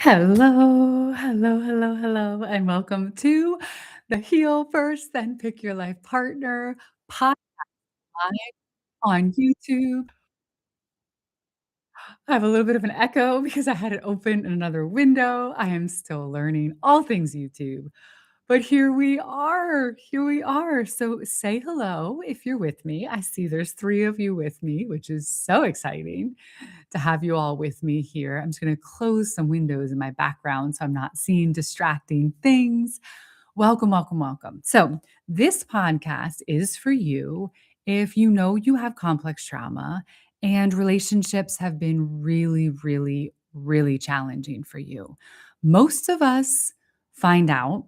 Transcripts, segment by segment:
Hello, hello, hello, hello, and welcome to the Heal First, Then Pick Your Life Partner podcast on YouTube. I have a little bit of an echo because I had it open in another window. I am still learning all things YouTube, but here we are. Here we are. So say hello if you're with me. I see there's three of you with me, which is so exciting to have you all with me here. I'm just going to close some windows in my background so I'm not seeing distracting things. Welcome, welcome, welcome. So, this podcast is for you if you know you have complex trauma and relationships have been really, really, really challenging for you. Most of us find out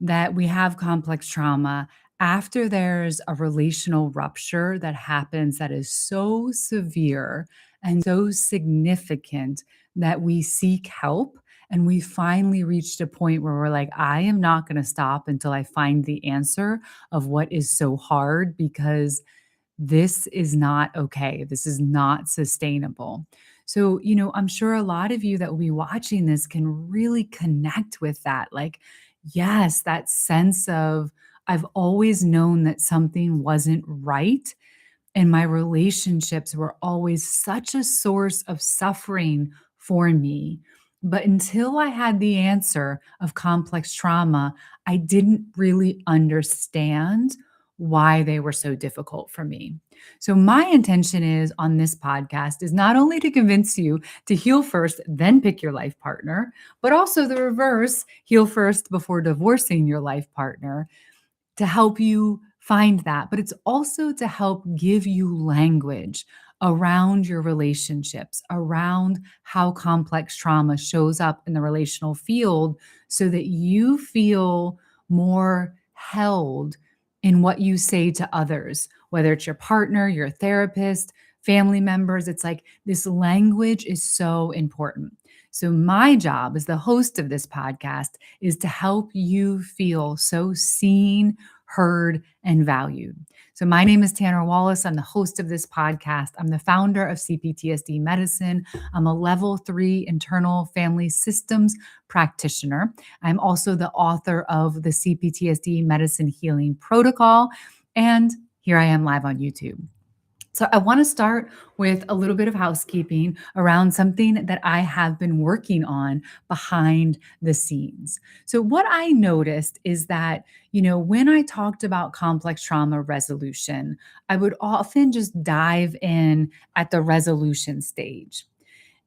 that we have complex trauma after there's a relational rupture that happens that is so severe and so significant that we seek help and we finally reached a point where we're like, I am not going to stop until I find the answer of what is so hard because this is not okay. This is not sustainable. So, I'm sure a lot of you that will be watching this can really connect with that. Like, yes, that sense of, I've always known that something wasn't right and my relationships were always such a source of suffering for me. But until I had the answer of complex trauma, I didn't really understand why they were so difficult for me. So my intention is on this podcast is not only to convince you to heal first, then pick your life partner, but also the reverse, heal first before divorcing your life partner to help you find that, but it's also to help give you language around your relationships, around how complex trauma shows up in the relational field so that you feel more held in what you say to others, whether it's your partner, your therapist, family members. It's like this language is so important. So, my job as the host of this podcast is to help you feel so seen, heard, and valued. So, my name is Tanner Wallace. I'm the host of this podcast. I'm the founder of CPTSD Medicine. I'm a level 3 internal family systems practitioner. I'm also the author of the CPTSD Medicine Healing Protocol. And here I am live on YouTube. So, I want to start with a little bit of housekeeping around something that I have been working on behind the scenes. So, what I noticed is that, when I talked about complex trauma resolution, I would often just dive in at the resolution stage.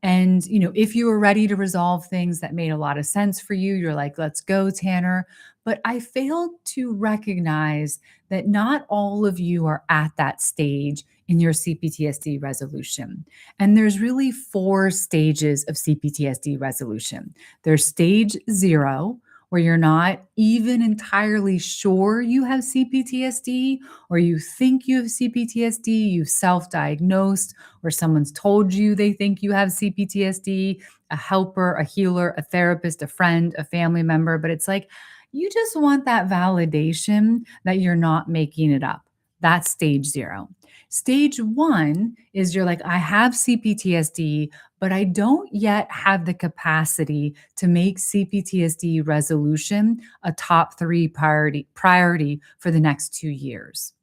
And, if you were ready to resolve things that made a lot of sense for you, you're like, let's go, Tanner. But I failed to recognize that not all of you are at that stage in your CPTSD resolution. And there's really 4 stages of CPTSD resolution. There's stage 0, where you're not even entirely sure you have CPTSD, or you think you have CPTSD, you've self diagnosed, or someone's told you they think you have CPTSD, a helper, a healer, a therapist, a friend, a family member. But it's like, you just want that validation that you're not making it up. That's stage 0. Stage 1 is you're like, I have CPTSD, but I don't yet have the capacity to make CPTSD resolution a top 3 priority for the next 2 years.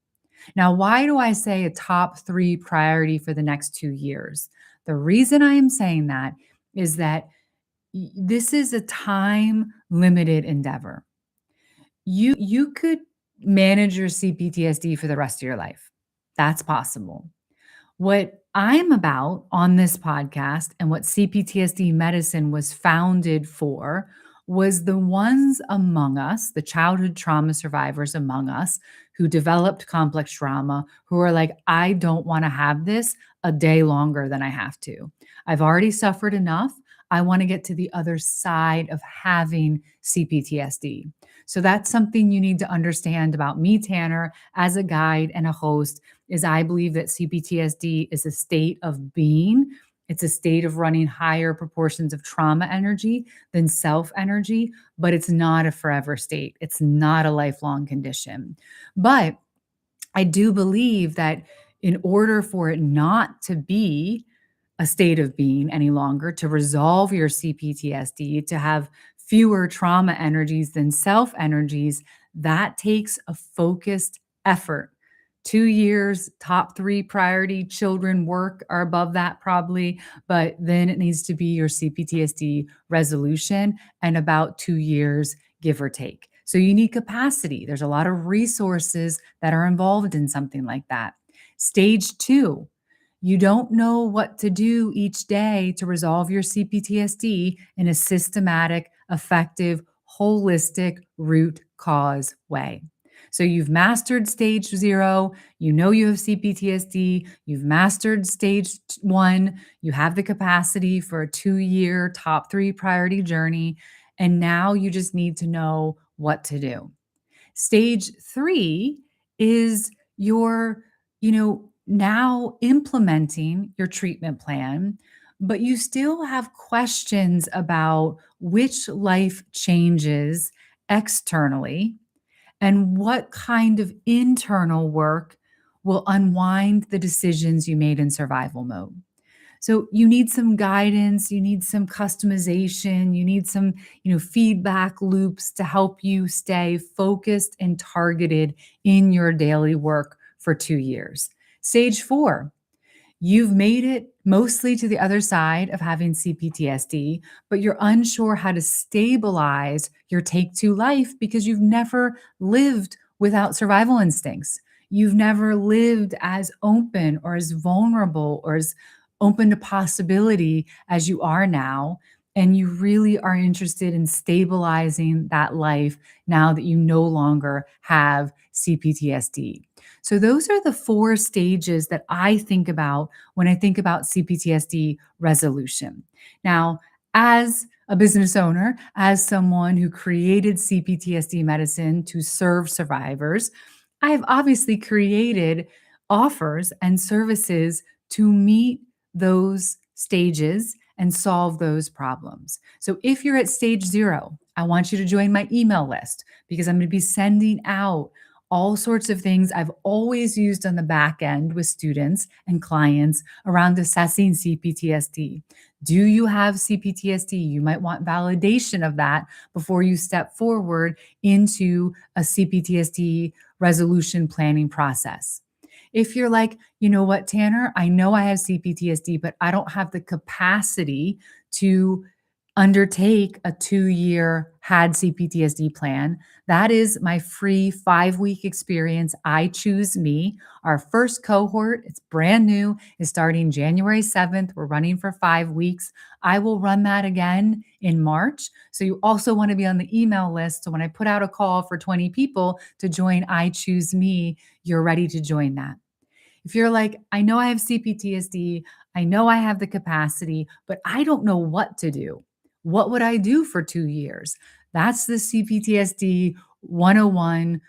Now, why do I say a top 3 priority for the next 2 years? The reason I am saying that is that this is a time limited endeavor. You could manage your CPTSD for the rest of your life. That's possible. What I'm about on this podcast and what CPTSD medicine was founded for was the ones among us, the childhood trauma survivors among us who developed complex trauma, who are like, I don't want to have this a day longer than I have to. I've already suffered enough. I want to get to the other side of having CPTSD. So that's something you need to understand about me, Tanner, as a guide and a host, is I believe that CPTSD is a state of being. It's a state of running higher proportions of trauma energy than self energy, but it's not a forever state. It's not a lifelong condition. But I do believe that in order for it not to be a state of being any longer, to resolve your CPTSD, to have fewer trauma energies than self energies, that takes a focused effort. 2 years, top three priority, children, work are above that probably, but then it needs to be your CPTSD resolution and about 2 years, give or take. So you need capacity. There's a lot of resources that are involved in something like that. Stage two, you don't know what to do each day to resolve your CPTSD in a systematic, effective, holistic root cause way. So you've mastered stage zero, you know you have CPTSD, you've mastered stage one, you have the capacity for a 2 year top three priority journey, and now you just need to know what to do. Stage three is your, now implementing your treatment plan, but you still have questions about which life changes externally and what kind of internal work will unwind the decisions you made in survival mode. So you need some guidance, you need some customization, you need some, feedback loops to help you stay focused and targeted in your daily work for 2 years. Stage 4, you've made it mostly to the other side of having CPTSD, but you're unsure how to stabilize your take two life because you've never lived without survival instincts. You've never lived as open or as vulnerable or as open to possibility as you are now. And you really are interested in stabilizing that life now that you no longer have CPTSD. So, those are the four stages that I think about when I think about CPTSD resolution. Now, as a business owner, as someone who created CPTSD medicine to serve survivors, I have obviously created offers and services to meet those stages and solve those problems. So if you're at stage zero, I want you to join my email list because I'm going to be sending out all sorts of things I've always used on the back end with students and clients around assessing CPTSD. Do you have CPTSD? You might want validation of that before you step forward into a CPTSD resolution planning process. If you're like, you know what, Tanner, I know I have CPTSD, but I don't have the capacity to undertake a 2 year had CPTSD plan. That is my free 5 week experience. I Choose Me. Our first cohort, it's brand new, is starting January 7th. We're running for 5 weeks. I will run that again in March. So you also want to be on the email list. So when I put out a call for 20 people to join I Choose Me, you're ready to join that. If you're like, I know I have CPTSD, I know I have the capacity, but I don't know what to do. What would I do for 2 years? That's the CPTSD 101,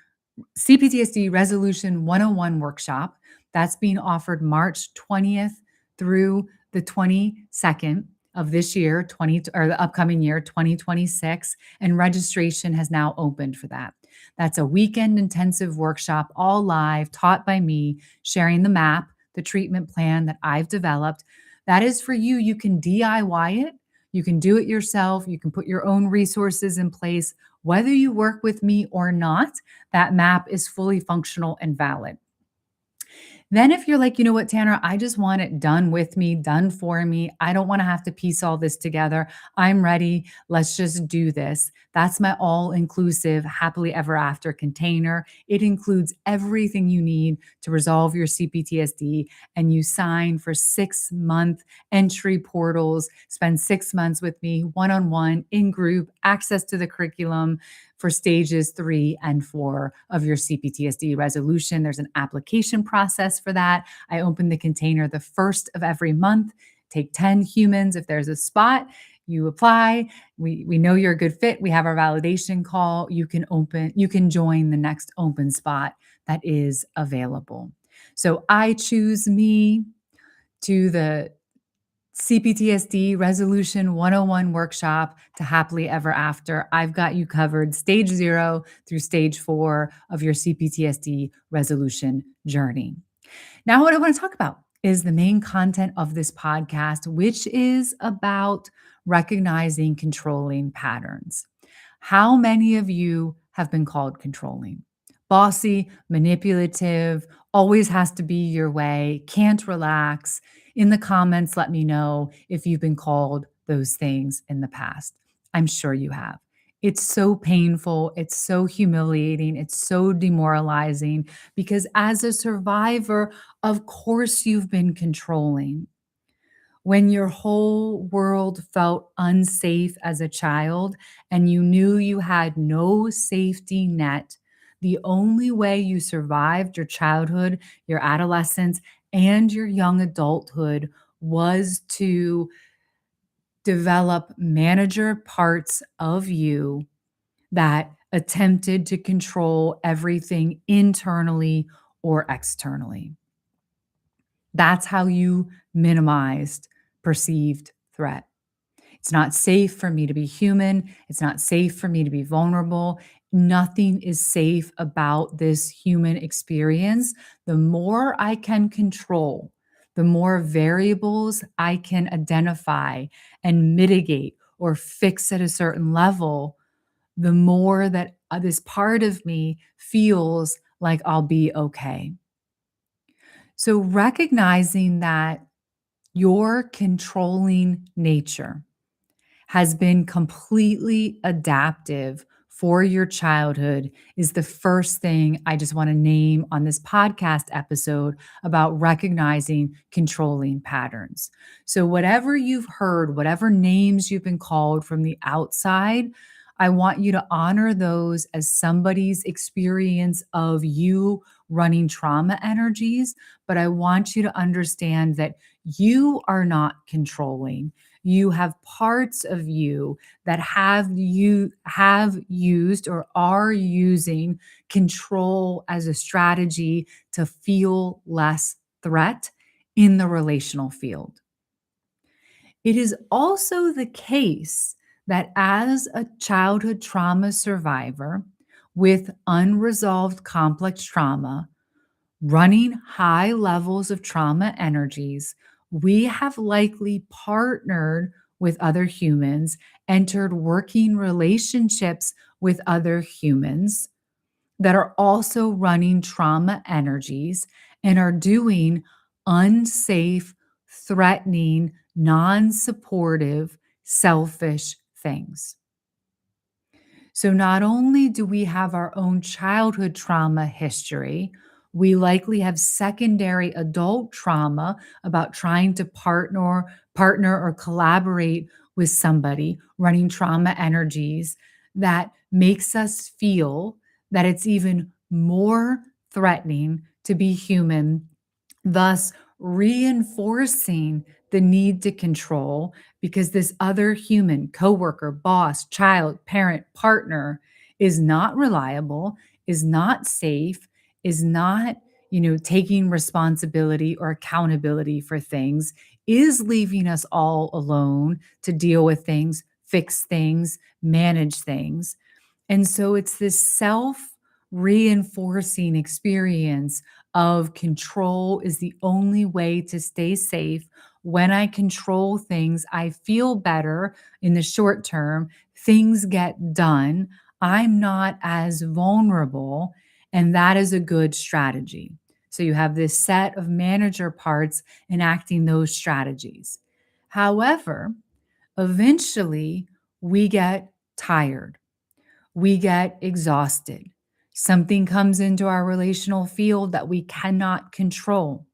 CPTSD Resolution 101 workshop. That's being offered March 20th through the 22nd of this year, 20 or the upcoming year, 2026, and registration has now opened for that. That's a weekend intensive workshop, all live, taught by me, sharing the map, the treatment plan that I've developed. That is for you. You can DIY it. You can do it yourself. You can put your own resources in place. Whether you work with me or not, that map is fully functional and valid. Then, if you're like, you know what, Tanner, I just want it done with me, done for me. I don't want to have to piece all this together. I'm ready. Let's just do this. That's my all inclusive happily ever after container. It includes everything you need to resolve your CPTSD. And you sign for 6 month entry portals, spend 6 months with me, one on one, in group, access to the curriculum for stages 3 and 4 of your CPTSD resolution. There's an application process for that. I open the container the first of every month, take 10 humans. If there's a spot, you apply. We know you're a good fit. We have our validation call. You can join the next open spot that is available. So I Choose Me to the CPTSD Resolution 101 workshop to happily ever after. I've got you covered stage 0 through stage 4 of your CPTSD resolution journey. Now, what I want to talk about is the main content of this podcast, which is about recognizing controlling patterns. How many of you have been called controlling? Bossy, manipulative, always has to be your way, can't relax. In the comments, let me know if you've been called those things in the past. I'm sure you have. It's so painful. It's so humiliating. It's so demoralizing because as a survivor, of course you've been controlling. When your whole world felt unsafe as a child and you knew you had no safety net, the only way you survived your childhood, your adolescence, and your young adulthood was to develop manager parts of you that attempted to control everything internally or externally. That's how you minimized perceived threat. It's not safe for me to be human. It's not safe for me to be vulnerable. Nothing is safe about this human experience. The more I can control, the more variables I can identify and mitigate or fix at a certain level, the more that this part of me feels like I'll be okay. So, recognizing that your controlling nature has been completely adaptive for your childhood is the first thing I just want to name on this podcast episode about recognizing controlling patterns. So, whatever you've heard, whatever names you've been called from the outside, I want you to honor those as somebody's experience of you running trauma energies. But I want you to understand that you are not controlling. You have parts of you that have used or are using control as a strategy to feel less threat in the relational field. It is also the case that as a childhood trauma survivor with unresolved complex trauma, running high levels of trauma energies, we have likely partnered with other humans, entered working relationships with other humans that are also running trauma energies and are doing unsafe, threatening, non supportive, selfish things. So, not only do we have our own childhood trauma history, we likely have secondary adult trauma about trying to partner or collaborate with somebody running trauma energies that makes us feel that it's even more threatening to be human, thus reinforcing the need to control because this other human, coworker, boss, child, parent, partner is not reliable, is not safe, is not, taking responsibility or accountability for things, is leaving us all alone to deal with things, fix things, manage things. And so it's this self reinforcing experience of control is the only way to stay safe. When I control things, I feel better in the short term. Things get done. I'm not as vulnerable. And that is a good strategy. So you have this set of manager parts enacting those strategies. However, eventually we get tired, we get exhausted. Something comes into our relational field that we cannot control.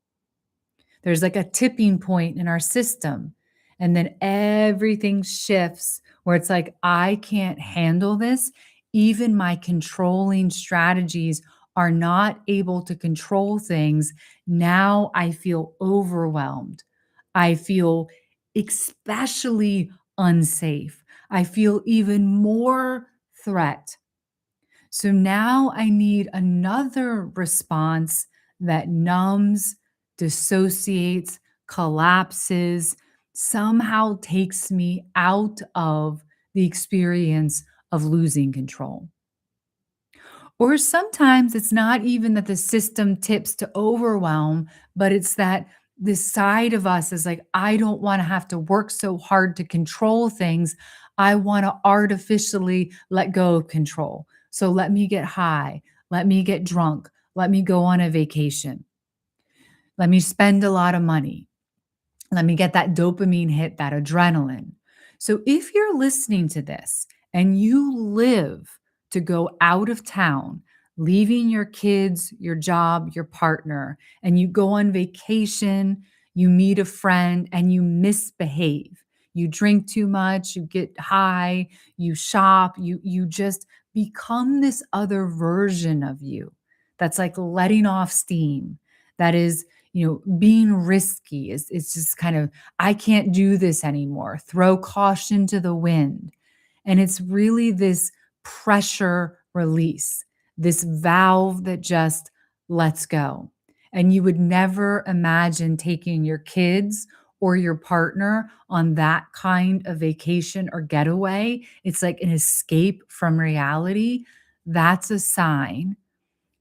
There's like a tipping point in our system. And then everything shifts where it's like, I can't handle this. Even my controlling strategies are not able to control things. Now I feel overwhelmed. I feel especially unsafe. I feel even more threat. So now I need another response that numbs, dissociates, collapses, somehow takes me out of the experience of losing control. Or sometimes it's not even that the system tips to overwhelm, but it's that this side of us is like, I don't want to have to work so hard to control things. I want to artificially let go of control. So let me get high, let me get drunk, let me go on a vacation, let me spend a lot of money. Let me get that dopamine hit, that adrenaline. So if you're listening to this and you live to go out of town, leaving your kids, your job, your partner, and you go on vacation, you meet a friend and you misbehave. You drink too much, you get high, you shop, you just become this other version of you that's like letting off steam. That is, being risky is it's just kind of, I can't do this anymore. Throw caution to the wind. And it's really this pressure release, this valve that just lets go. And you would never imagine taking your kids or your partner on that kind of vacation or getaway. It's like an escape from reality. That's a sign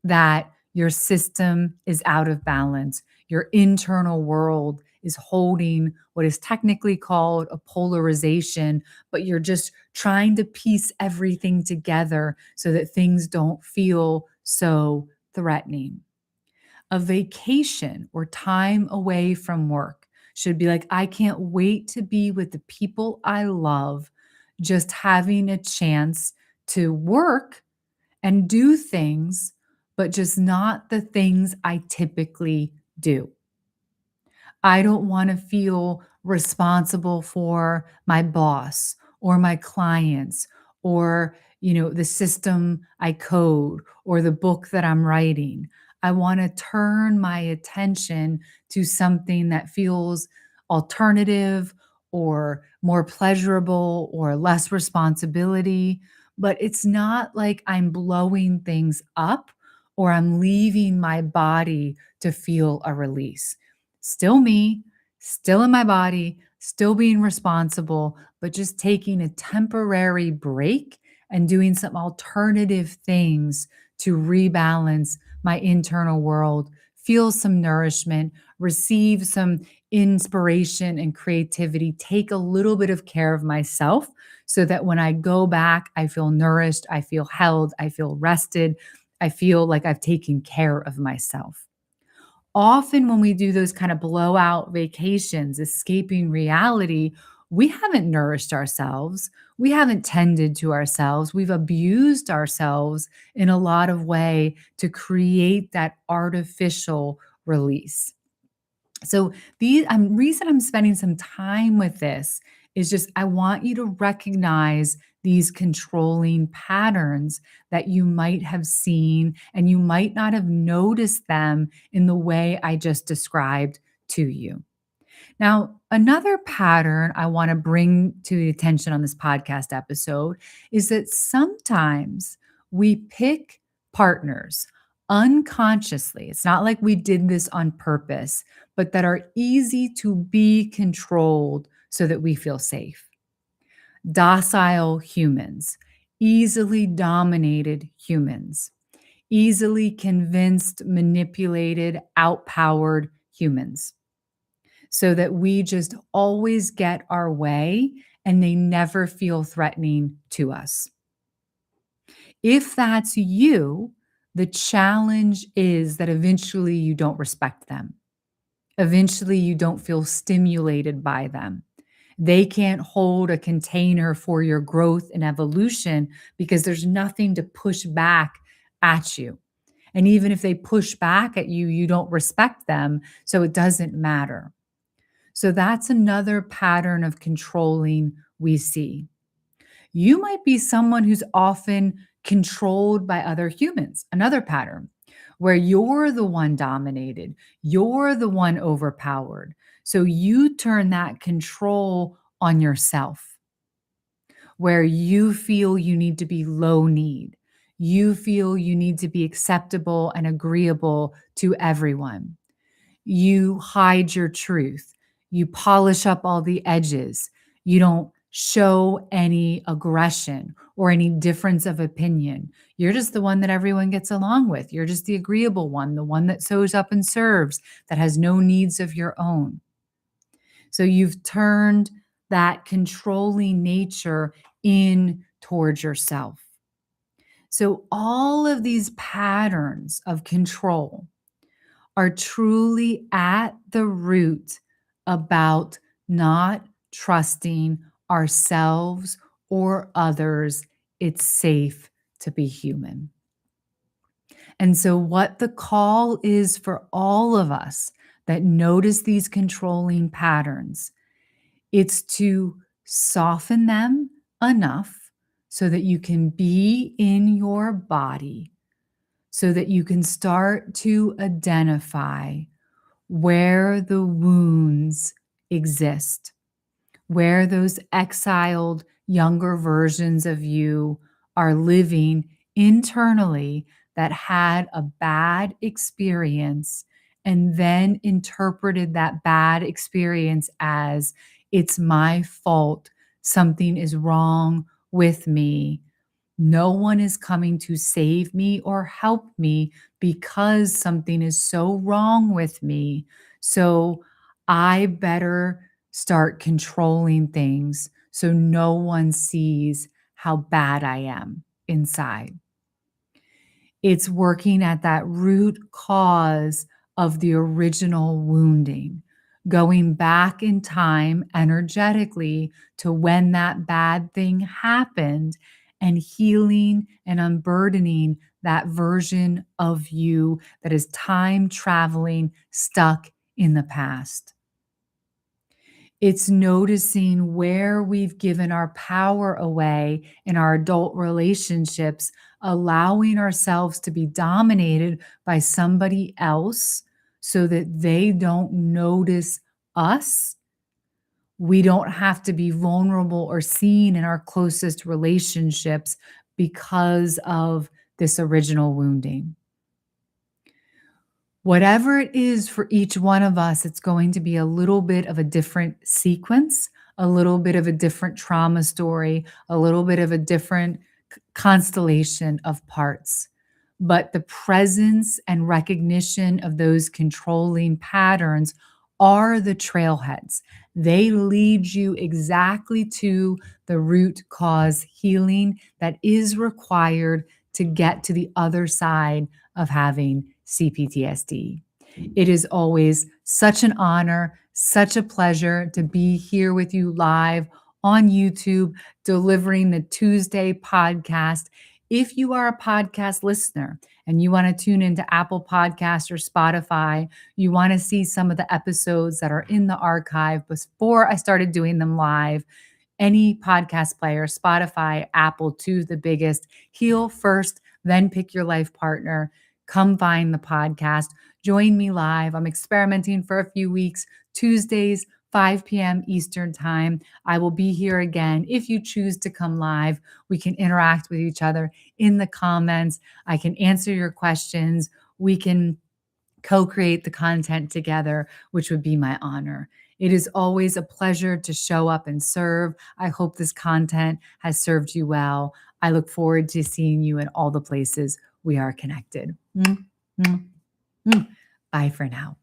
that your system is out of balance. Your internal world is holding what is technically called a polarization, but you're just trying to piece everything together so that things don't feel so threatening. A vacation or time away from work should be like, I can't wait to be with the people I love, just having a chance to work and do things, but just not the things I typically do. I don't want to feel responsible for my boss or my clients or, the system I code or the book that I'm writing. I want to turn my attention to something that feels alternative or more pleasurable or less responsibility. But it's not like I'm blowing things up or I'm leaving my body to feel a release. Still me, still in my body, still being responsible, but just taking a temporary break and doing some alternative things to rebalance my internal world, feel some nourishment, receive some inspiration and creativity, take a little bit of care of myself so that when I go back, I feel nourished, I feel held, I feel rested, I feel like I've taken care of myself. Often when we do those kind of blowout vacations, escaping reality, we haven't nourished ourselves. We haven't tended to ourselves. We've abused ourselves in a lot of way to create that artificial release. So reason I'm spending some time with this is just I want you to recognize these controlling patterns that you might have seen and you might not have noticed them in the way I just described to you. Now, another pattern I want to bring to the attention on this podcast episode is that sometimes we pick partners unconsciously. It's not like we did this on purpose, but that are easy to be controlled so that we feel safe. Docile humans, easily dominated humans, easily convinced, manipulated, outpowered humans so that we just always get our way and they never feel threatening to us. If that's you, the challenge is that eventually you don't respect them. Eventually you don't feel stimulated by them. They can't hold a container for your growth and evolution because there's nothing to push back at you. And even if they push back at you, you don't respect them. So it doesn't matter. So that's another pattern of controlling we see. You might be someone who's often controlled by other humans, another pattern where you're the one dominated, you're the one overpowered. So you turn that control on yourself, where you feel you need to be low need. You feel you need to be acceptable and agreeable to everyone. You hide your truth. You polish up all the edges. You don't show any aggression or any difference of opinion. You're just the one that everyone gets along with. You're just the agreeable one, the one that shows up and serves, that has no needs of your own. So you've turned that controlling nature in towards yourself. So all of these patterns of control are truly at the root about not trusting ourselves or others. It's safe to be human. And so, what the call is for all of us that notice these controlling patterns, it's to soften them enough so that you can be in your body, so that you can start to identify where the wounds exist, where those exiled younger versions of you are living internally that had a bad experience and then interpreted that bad experience as it's my fault, something is wrong with me. No one is coming to save me or help me because something is so wrong with me. So I better start controlling things so no one sees how bad I am inside. It's working at that root cause of the original wounding, going back in time energetically to when that bad thing happened and healing and unburdening that version of you that is time traveling, stuck in the past. It's noticing where we've given our power away in our adult relationships, allowing ourselves to be dominated by somebody else so that they don't notice us. We don't have to be vulnerable or seen in our closest relationships because of this original wounding. Whatever it is for each one of us, it's going to be a little bit of a different sequence, a little bit of a different trauma story, a little bit of a different constellation of parts. But the presence and recognition of those controlling patterns are the trailheads. They lead you exactly to the root cause healing that is required to get to the other side of having CPTSD. It is always such an honor, such a pleasure to be here with you live on YouTube, delivering the Tuesday podcast. If you are a podcast listener and you want to tune into Apple Podcasts or Spotify, you want to see some of the episodes that are in the archive before I started doing them live, any podcast player, Spotify, Apple, two the biggest. Heal first, then pick your life partner. Come find the podcast. Join me live. I'm experimenting for a few weeks, Tuesdays, 5 p.m. Eastern Time. I will be here again. If you choose to come live, we can interact with each other in the comments. I can answer your questions. We can co-create the content together, which would be my honor. It is always a pleasure to show up and serve. I hope this content has served you well. I look forward to seeing you in all the places we are connected. Mm, mm, mm. Bye for now.